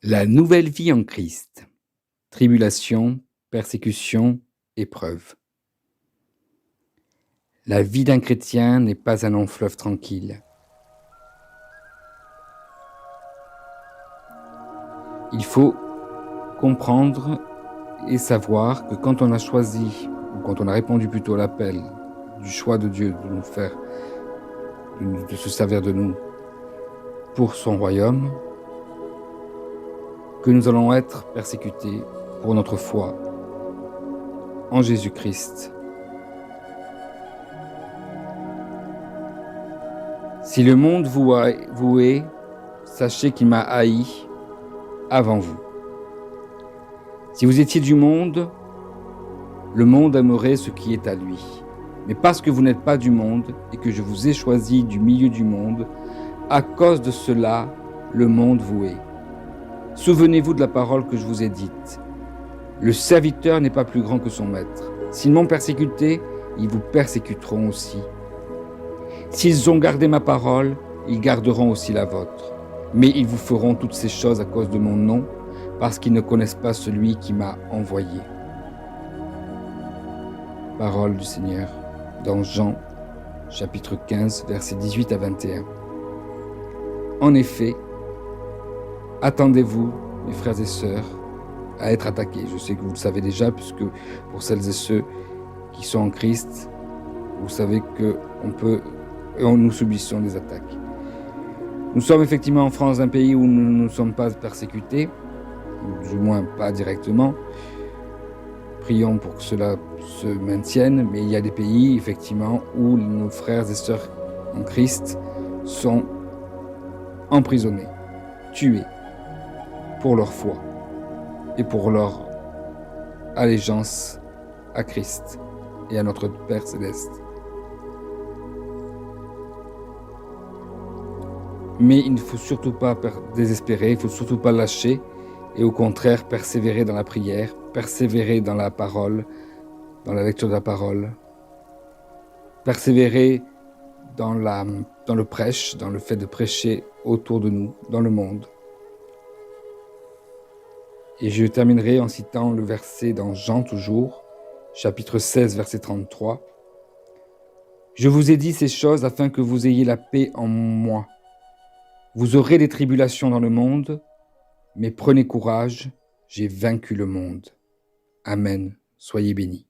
La nouvelle vie en Christ. Tribulation, persécution, épreuve. La vie d'un chrétien n'est pas un long fleuve tranquille. Il faut comprendre et savoir que quand on a choisi, ou quand on a répondu plutôt à l'appel du choix de Dieu de nous faire, de se servir de nous pour son royaume, que nous allons être persécutés pour notre foi en Jésus-Christ. Si le monde vous hait, sachez qu'il m'a haï avant vous. Si vous étiez du monde, le monde aimerait ce qui est à lui. Mais parce que vous n'êtes pas du monde et que je vous ai choisi du milieu du monde, à cause de cela, le monde vous hait. Souvenez-vous de la parole que je vous ai dite. Le serviteur n'est pas plus grand que son maître. S'ils m'ont persécuté, ils vous persécuteront aussi. S'ils ont gardé ma parole, ils garderont aussi la vôtre. Mais ils vous feront toutes ces choses à cause de mon nom, parce qu'ils ne connaissent pas celui qui m'a envoyé. Parole du Seigneur, dans Jean, chapitre 15, versets 18 à 21. En effet, attendez-vous, mes frères et sœurs, à être attaqués. Je sais que vous le savez déjà, puisque pour celles et ceux qui sont en Christ, vous savez que nous subissons des attaques. Nous sommes effectivement en France, un pays où nous ne sommes pas persécutés, ou du moins pas directement. Prions pour que cela se maintienne, mais il y a des pays, effectivement, où nos frères et sœurs en Christ sont emprisonnés, tués pour leur foi et pour leur allégeance à Christ et à notre Père Céleste. Mais il ne faut surtout pas désespérer, il ne faut surtout pas lâcher, et au contraire persévérer dans la prière, persévérer dans la parole, dans la lecture de la parole, persévérer dans le prêche, dans le fait de prêcher autour de nous, dans le monde. Et je terminerai en citant le verset dans Jean toujours, chapitre 16, verset 33. « Je vous ai dit ces choses afin que vous ayez la paix en moi. Vous aurez des tribulations dans le monde, mais prenez courage, j'ai vaincu le monde. » Amen. Soyez bénis.